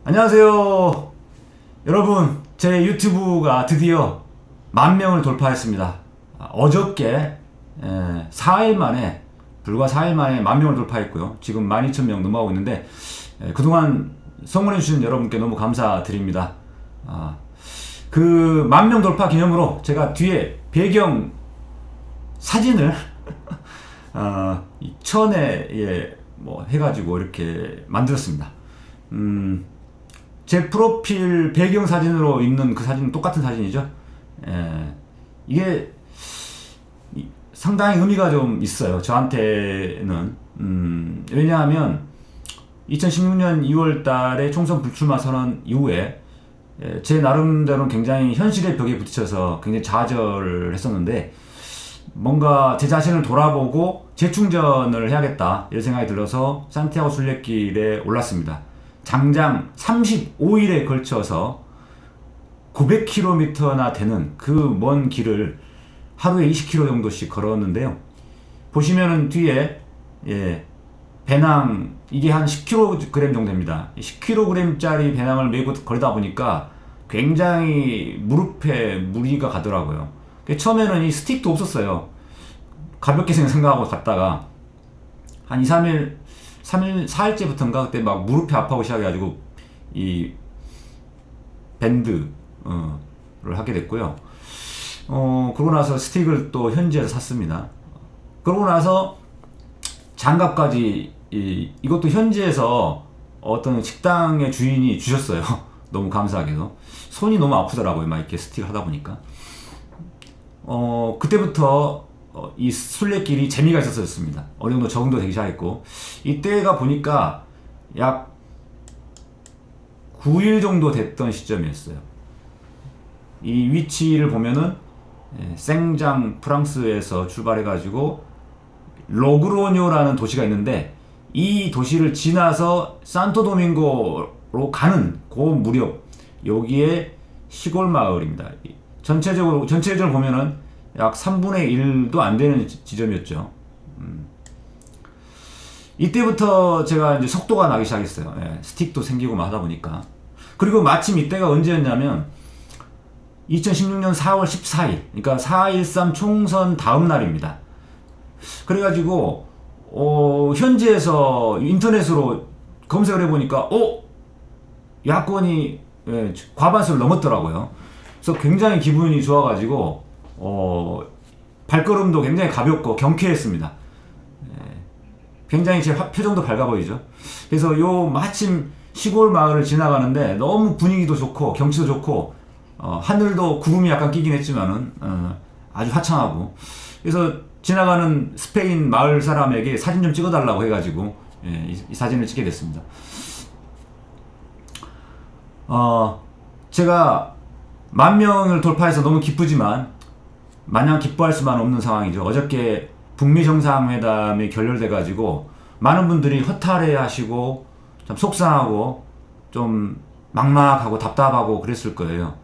안녕하세요. 여러분, 제 유튜브가 드디어 10,000명을 돌파했습니다. 어저께 4일 만에, 불과 4일 만에 10,000명을 돌파했고요. 지금 12,000명 넘어가고 있는데, 그동안 성원해주신 여러분께 너무 감사드립니다. 그 10,000명 돌파 기념으로 제가 뒤에 배경 사진을 천에 뭐 해가지고 이렇게 만들었습니다. 제 프로필 배경 사진으로 있는 그 사진은 똑같은 사진이죠. 이게 상당히 의미가 좀 있어요. 저한테는. 왜냐하면 2016년 2월 달에 총선 불출마 선언 이후에 제 나름대로는 굉장히 현실의 벽에 부딪혀서 굉장히 좌절을 했었는데, 뭔가 제 자신을 돌아보고 재충전을 해야겠다 이런 생각이 들어서 산티아고 순례길에 올랐습니다. 장장 35일에 걸쳐서 900km나 되는 그 먼 길을 하루에 20km 정도씩 걸었는데요. 보시면은 뒤에 배낭, 이게 한 10kg 정도 됩니다. 10kg짜리 배낭을 메고 걸다 보니까 굉장히 무릎에 무리가 가더라고요. 처음에는 이 스틱도 없었어요. 가볍게 생각하고 갔다가 한 4일째부터인가 그때 막 무릎이 아파오기 시작해가지고 이 밴드를 하게 됐고요. 그러고 나서 스틱을 또 현지에서 샀습니다. 그러고 나서 장갑까지 이것도 현지에서 어떤 식당의 주인이 주셨어요. 너무 감사하게도. 손이 너무 아프더라고요. 막 이렇게 스틱을 하다 보니까. 그때부터 이 순례길이 재미가 있었습니다. 어느 정도 적응도 되기 시작했고, 이때가 보니까 약 9일 정도 됐던 시점이었어요. 이 위치를 보면은 생장, 프랑스에서 출발해가지고 로그로뇨라는 도시가 있는데, 이 도시를 지나서 산토도밍고로 가는 그 무렵, 여기에 시골 마을입니다. 전체적으로 보면은 약 3분의 1도 안 되는 지점이었죠. 이때부터 제가 이제 속도가 나기 시작했어요. 스틱도 생기고 하다 보니까. 그리고 마침 이때가 언제였냐면 2016년 4월 14일, 그러니까 4.13 총선 다음 날입니다. 그래가지고 현지에서 인터넷으로 검색을 해보니까 야권이 과반수를 넘었더라고요. 그래서 굉장히 기분이 좋아가지고 발걸음도 굉장히 가볍고 경쾌했습니다. 굉장히 제 표정도 밝아 보이죠. 그래서 마침 시골 마을을 지나가는데 너무 분위기도 좋고 경치도 좋고 하늘도 구름이 약간 끼긴 했지만은 아주 화창하고, 그래서 지나가는 스페인 마을 사람에게 사진 좀 찍어달라고 해가지고 이 사진을 찍게 됐습니다. 제가 10,000명을 돌파해서 너무 기쁘지만 마냥 기뻐할 수만 없는 상황이죠. 어저께 북미 정상회담이 결렬돼가지고 많은 분들이 허탈해하시고 참 속상하고 좀 막막하고 답답하고 그랬을 거예요.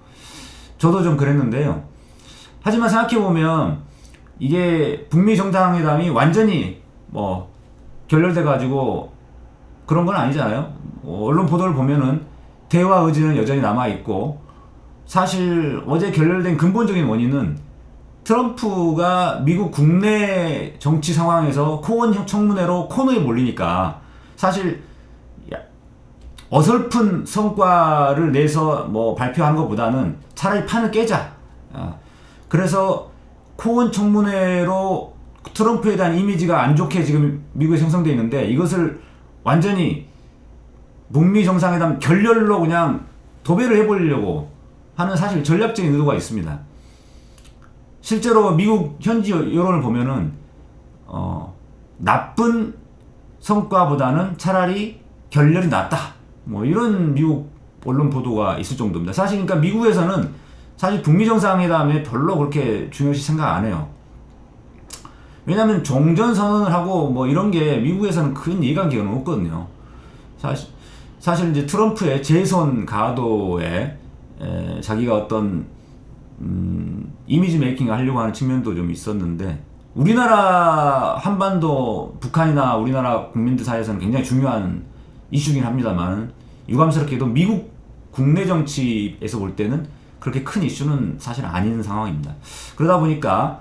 저도 좀 그랬는데요. 하지만 생각해보면 이게 북미 정상회담이 완전히 결렬돼가지고 그런 건 아니잖아요. 언론 보도를 보면은 대화 의지는 여전히 남아있고, 사실 어제 결렬된 근본적인 원인은 트럼프가 미국 국내 정치 상황에서 코원 청문회로 코너에 몰리니까, 사실 어설픈 성과를 내서 발표하는 것보다는 차라리 판을 깨자. 그래서 코원 청문회로 트럼프에 대한 이미지가 안 좋게 지금 미국에 형성되어 있는데, 이것을 완전히 북미 정상회담 결렬로 그냥 도배를 해보려고 하는 사실 전략적인 의도가 있습니다. 실제로 미국 현지 여론을 보면은 나쁜 성과보다는 차라리 결렬이 낫다, 이런 미국 언론 보도가 있을 정도입니다. 사실 그러니까 미국에서는 사실 북미 정상회담에 별로 그렇게 중요시 생각 안 해요. 왜냐하면 종전 선언을 하고 이런 게 미국에서는 큰 이해관계가 없거든요. 사실 이제 트럼프의 재선 가도에 자기가 어떤 이미지 메이킹을 하려고 하는 측면도 좀 있었는데, 우리나라 한반도, 북한이나 우리나라 국민들 사이에서는 굉장히 중요한 이슈긴 합니다만, 유감스럽게도 미국 국내 정치에서 볼 때는 그렇게 큰 이슈는 사실 아닌 상황입니다. 그러다 보니까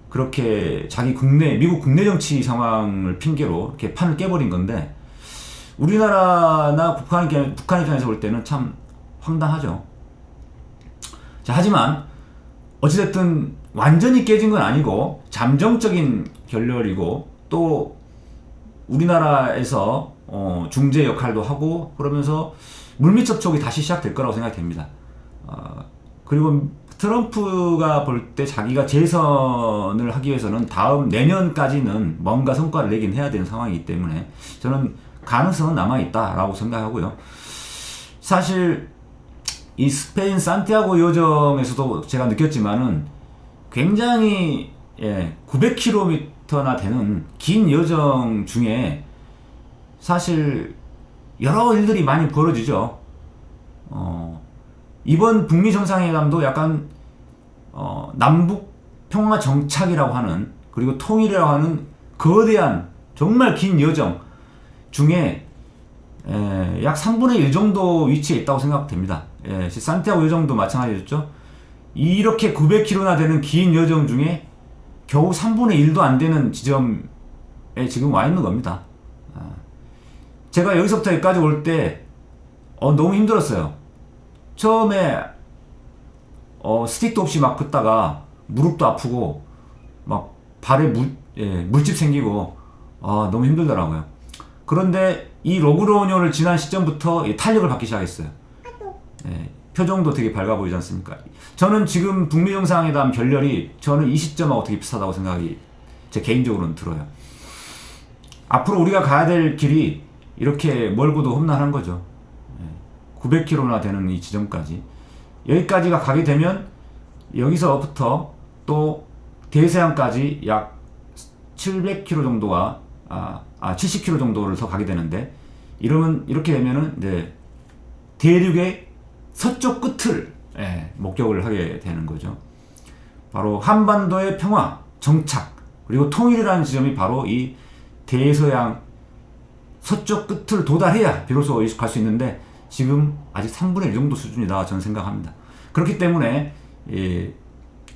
그렇게 자기 미국 국내 정치 상황을 핑계로 이렇게 판을 깨버린 건데, 우리나라나 북한 입장에서 볼 때는 참 황당하죠. 자, 하지만 어찌됐든 완전히 깨진 건 아니고 잠정적인 결렬이고, 또 우리나라에서 중재 역할도 하고 그러면서 물밑 접촉이 다시 시작될 거라고 생각이 됩니다. 그리고 트럼프가 볼 때 자기가 재선을 하기 위해서는 다음 내년까지는 뭔가 성과를 내긴 해야 되는 상황이기 때문에 저는 가능성은 남아있다라고 생각하고요. 사실 이 스페인 산티아고 여정에서도 제가 느꼈지만은 굉장히 900km나 되는 긴 여정 중에 사실 여러 일들이 많이 벌어지죠. 이번 북미 정상회담도 약간 남북 평화 정착이라고 하는, 그리고 통일이라고 하는 거대한 정말 긴 여정 중에 약 3분의 1 정도 위치에 있다고 생각됩니다. 산티아고 여정도 마찬가지였죠. 이렇게 900km나 되는 긴 여정 중에 겨우 3분의 1도 안 되는 지점에 지금 와 있는 겁니다. 제가 여기서부터 여기까지 올 때 너무 힘들었어요. 처음에 스틱도 없이 막 걷다가 무릎도 아프고 막 발에 물집 생기고 너무 힘들더라고요. 그런데 이 로그로뇨를 지난 시점부터 탄력을 받기 시작했어요. 표정도 되게 밝아 보이지 않습니까? 저는 지금 북미 정상회담 결렬이 저는 이 시점하고 되게 비슷하다고 생각이 제 개인적으로는 들어요. 앞으로 우리가 가야 될 길이 이렇게 멀고도 험난한 거죠. 900km나 되는 이 지점까지. 여기까지가 가게 되면 여기서부터 또 대서양까지 약 700km 정도가 70km 정도를 더 가게 되는데, 이렇게 되면은 이제 대륙의 서쪽 끝을 목격을 하게 되는 거죠. 바로 한반도의 평화, 정착, 그리고 통일이라는 지점이 바로 이 대서양 서쪽 끝을 도달해야 비로소 갈 수 있는데, 지금 아직 3분의 1 정도 수준이다 저는 생각합니다. 그렇기 때문에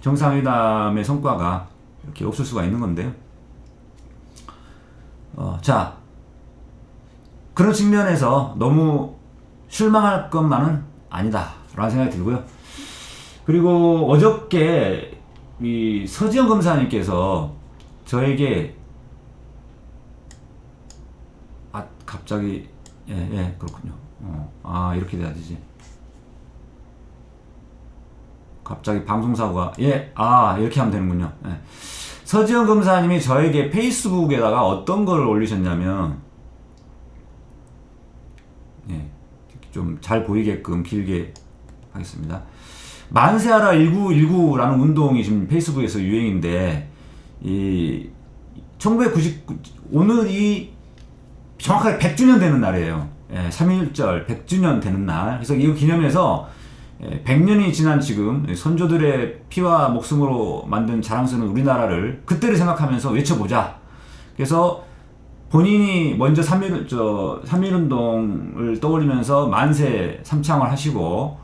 정상회담의 성과가 이렇게 없을 수가 있는 건데요. 자, 그런 측면에서 너무 실망할 것만은 아니다 라는 생각이 들고요. 그리고 어저께 이 서지영 검사님께서 저에게 갑자기 그렇군요. 이렇게 돼야 되지. 갑자기 방송사고가 이렇게 하면 되는군요. 서지영 검사님이 저에게 페이스북에다가 어떤 걸 올리셨냐면, 좀 잘 보이게끔 길게 하겠습니다. 만세하라 1919라는 운동이 지금 페이스북에서 유행인데, 1999 오늘이 정확하게 100주년 되는 날이에요. 3.1절 100주년 되는 날. 그래서 이거 기념해서 100년이 지난 지금 선조들의 피와 목숨으로 만든 자랑스러운 우리나라를 그때를 생각하면서 외쳐보자. 그래서 본인이 먼저 3.1운동을 떠올리면서 만세 삼창을 하시고,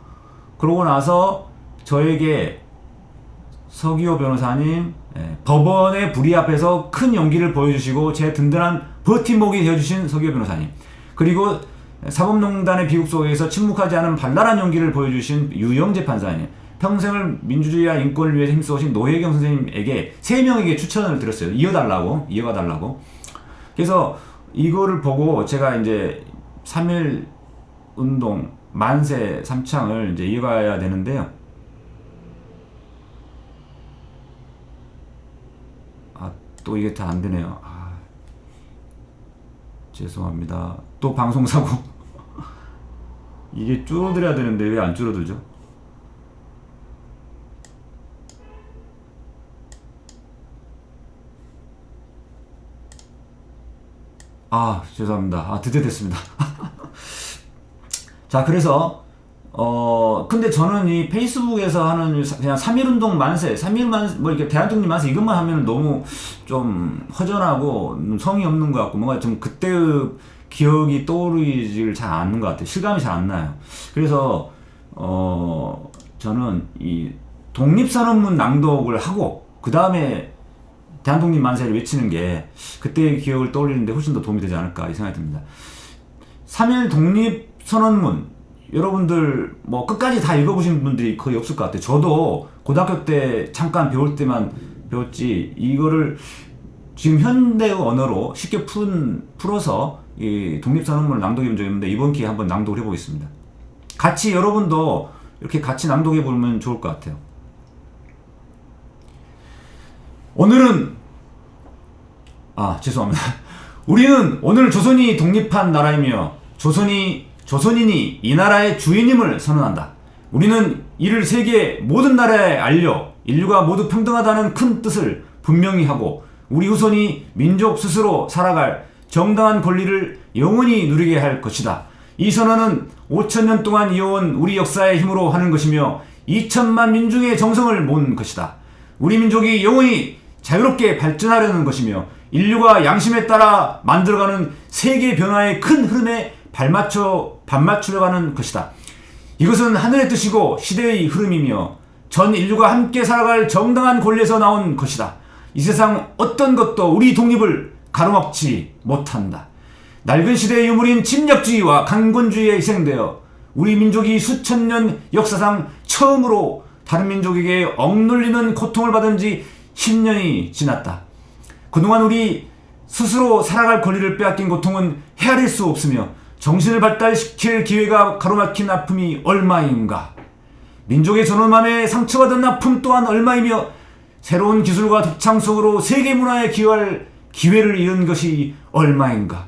그러고 나서 저에게 서기호 변호사님, 법원의 불의 앞에서 큰 용기를 보여주시고 제 든든한 버팀목이 되어주신 서기호 변호사님, 그리고 사법농단의 비극 속에서 침묵하지 않은 발랄한 용기를 보여주신 유영재 판사님, 평생을 민주주의와 인권을 위해서 힘써오신 노혜경 선생님에게 3명에게 추천을 드렸어요. 이어가 달라고. 그래서 이거를 보고 제가 이제 3.1 운동 만세 삼창을 이제 이어가야 되는데요. 또 이게 다 안 되네요. 죄송합니다. 또 방송사고. 이게 줄어들어야 되는데 왜 안 줄어들죠? 죄송합니다. 드디어 됐습니다. 자, 그래서 근데 저는 이 페이스북에서 하는 그냥 3.1운동 만세, 3.1 만세, 뭐 이렇게 대한독립 만세 이것만 하면 너무 좀 허전하고 성의 없는 것 같고, 뭔가 좀 그때의 기억이 떠오르질 잘 않는 것 같아요. 실감이 잘 안 나요. 그래서 저는 이 독립선언문 낭독을 하고 그 다음에 대한독립 만세를 외치는 게 그때의 기억을 떠올리는데 훨씬 더 도움이 되지 않을까 이 생각이 듭니다. 3.1 독립선언문 여러분들 뭐 끝까지 다 읽어보신 분들이 거의 없을 것 같아요. 저도 고등학교 때 잠깐 배울 때만 배웠지 이거를 지금 현대 언어로 쉽게 풀어서 이 독립선언문을 낭독해 본 적이 없는데 이번 기회에 한번 낭독을 해보겠습니다. 같이 여러분도 이렇게 같이 낭독해 보면 좋을 것 같아요. 오늘은 죄송합니다. 우리는 오늘 조선이 독립한 나라이며 조선인이 이 나라의 주인임을 선언한다. 우리는 이를 세계 모든 나라에 알려 인류가 모두 평등하다는 큰 뜻을 분명히 하고 우리 후손이 민족 스스로 살아갈 정당한 권리를 영원히 누리게 할 것이다. 이 선언은 5,000년 동안 이어온 우리 역사의 힘으로 하는 것이며 2천만 민중의 정성을 모은 것이다. 우리 민족이 영원히 자유롭게 발전하려는 것이며 인류가 양심에 따라 만들어가는 세계 변화의 큰 흐름에 반맞추려가는 것이다. 이것은 하늘의 뜻이고 시대의 흐름이며 전 인류가 함께 살아갈 정당한 권리에서 나온 것이다. 이 세상 어떤 것도 우리 독립을 가로막지 못한다. 낡은 시대의 유물인 침략주의와 강권주의에 희생되어 우리 민족이 수천 년 역사상 처음으로 다른 민족에게 억눌리는 고통을 받은 지 10년이 지났다. 그동안 우리 스스로 살아갈 권리를 빼앗긴 고통은 헤아릴 수 없으며 정신을 발달시킬 기회가 가로막힌 아픔이 얼마인가. 민족의 전원만에 상처받은 아픔 또한 얼마이며 새로운 기술과 독창 속으로 세계 문화에 기여할 기회를 잃은 것이 얼마인가.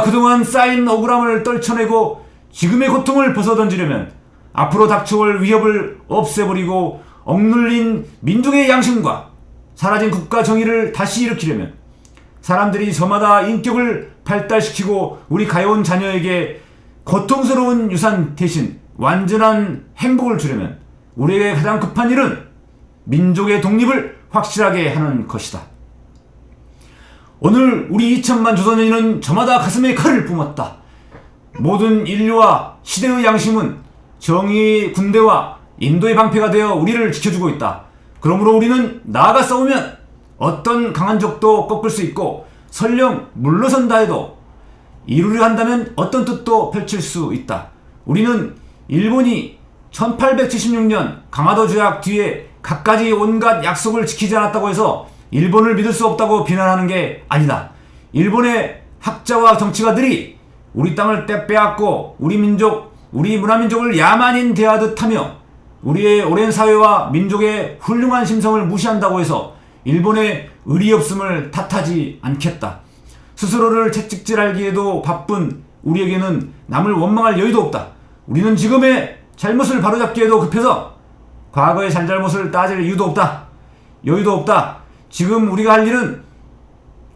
그동안 쌓인 억울함을 떨쳐내고 지금의 고통을 벗어던지려면 앞으로 닥쳐올 위협을 없애버리고 억눌린 민족의 양심과 사라진 국가 정의를 다시 일으키려면 사람들이 저마다 인격을 발달시키고 우리 가여운 자녀에게 고통스러운 유산 대신 완전한 행복을 주려면 우리에게 가장 급한 일은 민족의 독립을 확실하게 하는 것이다. 오늘 우리 2천만 조선인은 저마다 가슴에 칼을 뿜었다. 모든 인류와 시대의 양심은 정의의 군대와 인도의 방패가 되어 우리를 지켜주고 있다. 그러므로 우리는 나아가 싸우면 어떤 강한 적도 꺾을 수 있고 설령 물러선다 해도 이루려 한다면 어떤 뜻도 펼칠 수 있다. 우리는 일본이 1876년 강화도 조약 뒤에 갖가지 온갖 약속을 지키지 않았다고 해서 일본을 믿을 수 없다고 비난하는 게 아니다. 일본의 학자와 정치가들이 우리 땅을 빼앗고 우리 민족, 우리 문화민족을 야만인 대하듯 하며 우리의 오랜 사회와 민족의 훌륭한 심성을 무시한다고 해서 일본의 의리 없음을 탓하지 않겠다. 스스로를 채찍질하기에도 바쁜 우리에게는 남을 원망할 여유도 없다. 우리는 지금의 잘못을 바로잡기에도 급해서 과거의 잘잘못을 따질 이유도 없다. 여유도 없다. 지금 우리가 할 일은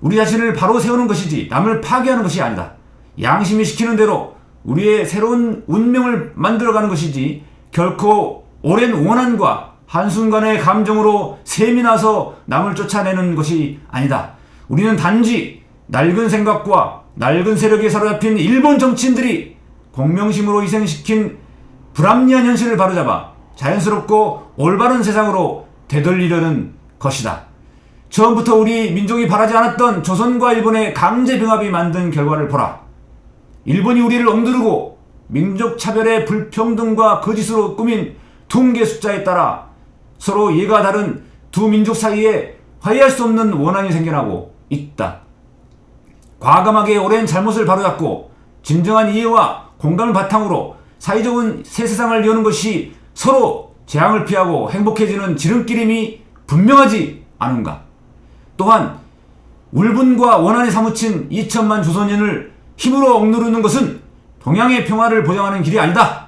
우리 자신을 바로 세우는 것이지 남을 파괴하는 것이 아니다. 양심이 시키는 대로 우리의 새로운 운명을 만들어가는 것이지 결코 오랜 원한과 한순간의 감정으로 셈이 나서 남을 쫓아내는 것이 아니다. 우리는 단지 낡은 생각과 낡은 세력에 사로잡힌 일본 정치인들이 공명심으로 희생시킨 불합리한 현실을 바로잡아 자연스럽고 올바른 세상으로 되돌리려는 것이다. 처음부터 우리 민족이 바라지 않았던 조선과 일본의 강제병합이 만든 결과를 보라. 일본이 우리를 억누르고 민족차별의 불평등과 거짓으로 꾸민 퉁개 숫자에 따라 서로 예가 다른 두 민족 사이에 화해할 수 없는 원한이 생겨나고 있다. 과감하게 오랜 잘못을 바로잡고 진정한 이해와 공감을 바탕으로 사회적인 새 세상을 여는 것이 서로 재앙을 피하고 행복해지는 지름길임이 분명하지 않은가. 또한 울분과 원한에 사무친 2천만 조선인을 힘으로 억누르는 것은 동양의 평화를 보장하는 길이 아니다.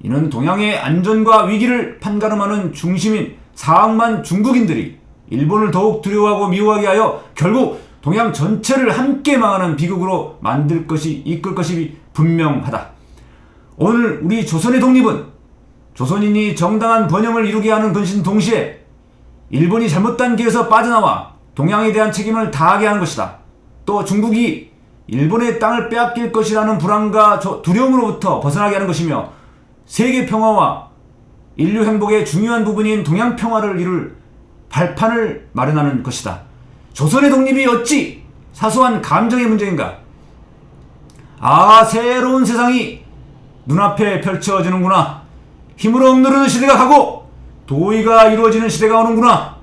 이는 동양의 안전과 위기를 판가름하는 중심인 4억만 중국인들이 일본을 더욱 두려워하고 미워하게 하여 결국 동양 전체를 함께 망하는 비극으로 이끌 것이 분명하다. 오늘 우리 조선의 독립은 조선인이 정당한 번영을 이루게 하는 것인 동시에 일본이 잘못된 길에서 빠져나와 동양에 대한 책임을 다하게 하는 것이다. 또 중국이 일본의 땅을 빼앗길 것이라는 불안과 두려움으로부터 벗어나게 하는 것이며 세계 평화와 인류 행복의 중요한 부분인 동양 평화를 이룰 발판을 마련하는 것이다. 조선의 독립이 어찌 사소한 감정의 문제인가? 새로운 세상이 눈앞에 펼쳐지는구나. 힘으로 억누르는 시대가 가고 도의가 이루어지는 시대가 오는구나.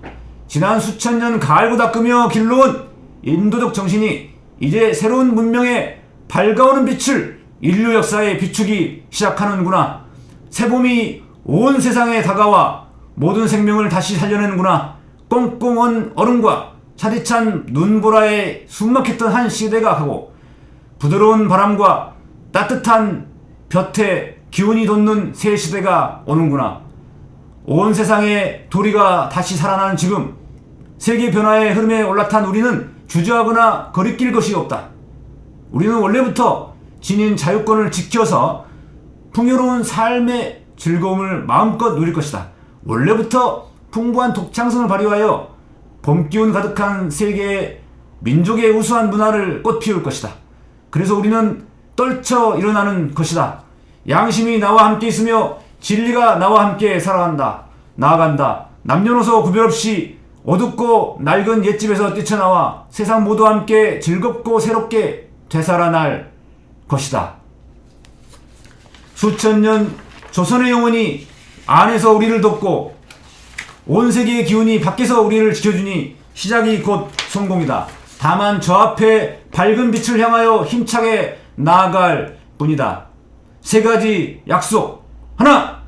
지난 수천 년 갈고 닦으며 길러온 인도적 정신이 이제 새로운 문명의 밝아오는 빛을 인류 역사에 비추기 시작하는구나. 새봄이 온 세상에 다가와 모든 생명을 다시 살려내는구나. 꽁꽁 얼음과 차디찬 눈보라에 숨막혔던 한 시대가 가고 부드러운 바람과 따뜻한 볕에 기운이 돋는 새 시대가 오는구나. 온 세상의 도리가 다시 살아나는 지금 세계 변화의 흐름에 올라탄 우리는 주저하거나 거리낄 것이 없다. 우리는 원래부터 지닌 자유권을 지켜서 풍요로운 삶의 즐거움을 마음껏 누릴 것이다. 원래부터 풍부한 독창성을 발휘하여 봄기운 가득한 세계의 민족의 우수한 문화를 꽃피울 것이다. 그래서 우리는 떨쳐 일어나는 것이다. 양심이 나와 함께 있으며 진리가 나와 함께 나아간다. 남녀노소 구별 없이 어둡고 낡은 옛집에서 뛰쳐나와 세상 모두와 함께 즐겁고 새롭게 되살아날 것이다. 수천 년 조선의 영혼이 안에서 우리를 돕고 온 세계의 기운이 밖에서 우리를 지켜주니 시작이 곧 성공이다. 다만 저 앞에 밝은 빛을 향하여 힘차게 나아갈 뿐이다. 세 가지 약속. 하나,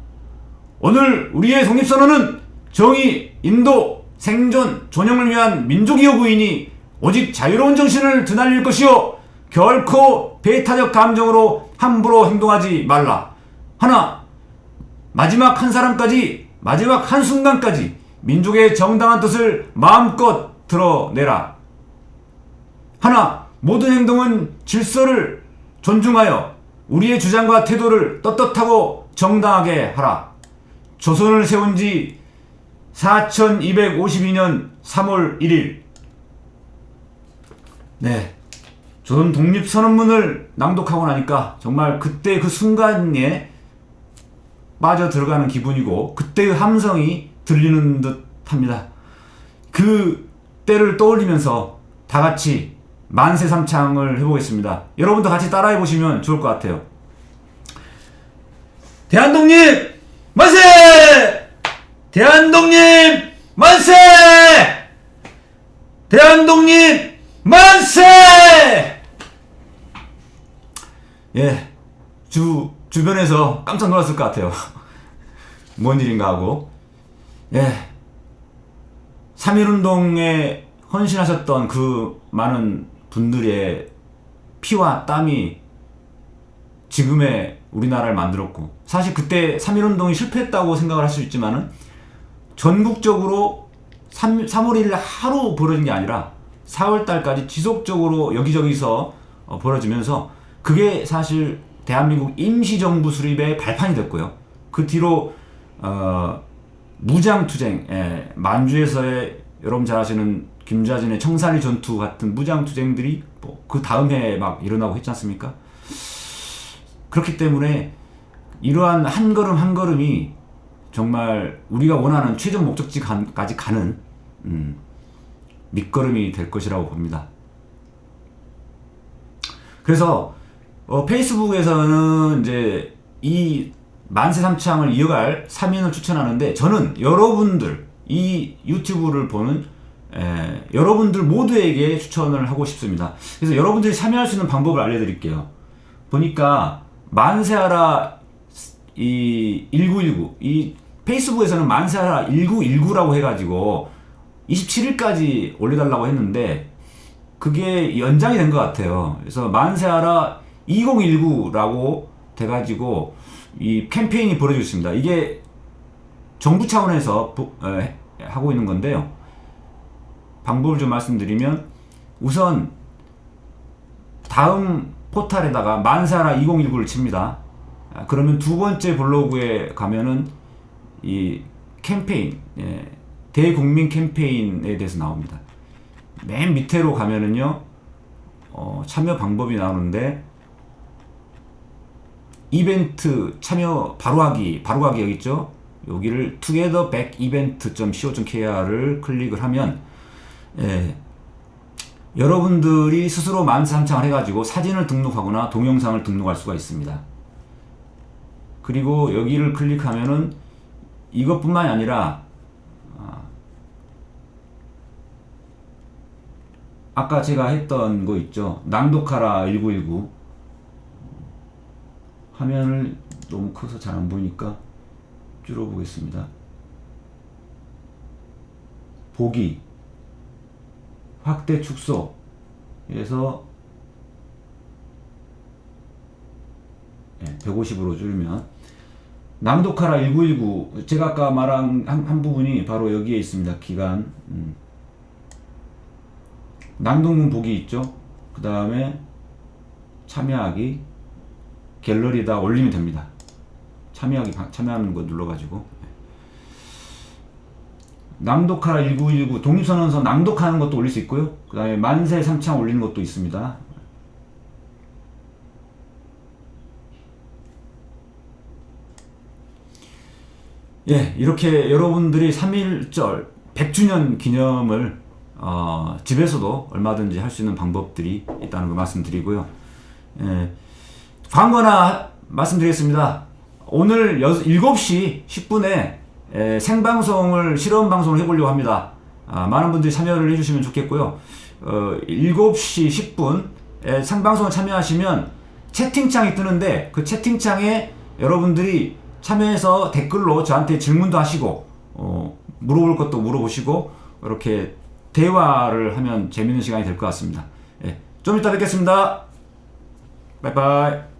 오늘 우리의 독립선언은 정의, 인도, 생존, 존영을 위한 민족의 요구이니 오직 자유로운 정신을 드날릴 것이요 결코 배타적 감정으로 함부로 행동하지 말라. 하나, 마지막 한 사람까지, 마지막 한 순간까지 민족의 정당한 뜻을 마음껏 드러내라. 하나, 모든 행동은 질서를 존중하여 우리의 주장과 태도를 떳떳하고 정당하게 하라. 조선을 세운 지 4252년 3월 1일. 네. 조선 독립선언문을 낭독하고 나니까 정말 그때 그 순간에 빠져 들어가는 기분이고 그때의 함성이 들리는 듯 합니다. 그 때를 떠올리면서 다 같이 만세 삼창을 해보겠습니다. 여러분도 같이 따라해 보시면 좋을 것 같아요. 대한독립 만세! 대한독립 만세! 대한독립 만세! 예, 주변에서 깜짝 놀랐을 것 같아요. 뭔 일인가 하고. 예, 3.1운동에 헌신하셨던 그 많은 분들의 피와 땀이 지금의 우리나라를 만들었고, 사실 그때 3.1운동이 실패했다고 생각을 할 수 있지만은 전국적으로 3월 1일 하루 벌어진 게 아니라 4월달까지 지속적으로 여기저기서 벌어지면서 그게 사실 대한민국 임시정부 수립의 발판이 됐고요. 그 뒤로 무장투쟁, 만주에서의 여러분 잘 아시는 김좌진의 청산리 전투 같은 무장투쟁들이 그 다음 해에 막 일어나고 했지 않습니까? 그렇기 때문에 이러한 한 걸음 한 걸음이 정말 우리가 원하는 최종 목적지까지 가는 밑거름이 될 것이라고 봅니다. 그래서 페이스북에서는 이제 이 만세 삼창을 이어갈 3인을 추천하는데, 저는 여러분들, 이 유튜브를 보는 여러분들 모두에게 추천을 하고 싶습니다. 그래서 여러분들이 참여할 수 있는 방법을 알려드릴게요. 보니까 만세하라 이 1919, 이 페이스북에서는 만세하라 1919라고 해가지고 27일까지 올려달라고 했는데 그게 연장이 된 것 같아요. 그래서 만세하라 2019라고 돼가지고 이 캠페인이 벌어지고 있습니다. 이게 정부 차원에서 하고 있는 건데요. 방법을 좀 말씀드리면, 우선 다음 포탈에다가 만세하라 2019를 칩니다. 그러면 두 번째 블로그에 가면은 이 캠페인, 대국민 캠페인에 대해서 나옵니다. 맨 밑으로 가면은요, 참여 방법이 나오는데 이벤트 참여 바로하기 여기 있죠. 여기를 togetherbackevent.co.kr을 클릭을 하면 여러분들이 스스로 만세삼창을 해가지고 사진을 등록하거나 동영상을 등록할 수가 있습니다. 그리고 여기를 클릭하면은 이것뿐만이 아니라 아까 제가 했던 거 있죠. 낭독하라 1919 화면을 너무 커서 잘 안 보이니까 줄여보겠습니다. 보기 확대 축소 해서 150으로 줄이면 낭독하라 1919 제가 아까 말한 한 부분이 바로 여기에 있습니다. 기간 낭독문 보기 있죠. 그 다음에 참여하기 갤러리에다 올리면 됩니다. 참여하는 거 눌러가지고 낭독하라 1919 독립선언서 낭독하는 것도 올릴 수 있고요. 그 다음에 만세 삼창 올리는 것도 있습니다. 이렇게 여러분들이 3.1절 100주년 기념을 집에서도 얼마든지 할 수 있는 방법들이 있다는 거 말씀드리고요. 광고나 말씀드리겠습니다. 오늘 7시 10분에 생방송을 실험방송을 해보려고 합니다. 많은 분들이 참여를 해주시면 좋겠고요. 7시 10분 생방송을 참여하시면 채팅창이 뜨는데 그 채팅창에 여러분들이 참여해서 댓글로 저한테 질문도 하시고 물어볼 것도 물어보시고 이렇게 대화를 하면 재밌는 시간이 될 것 같습니다. 좀 이따 뵙겠습니다. 바이바이.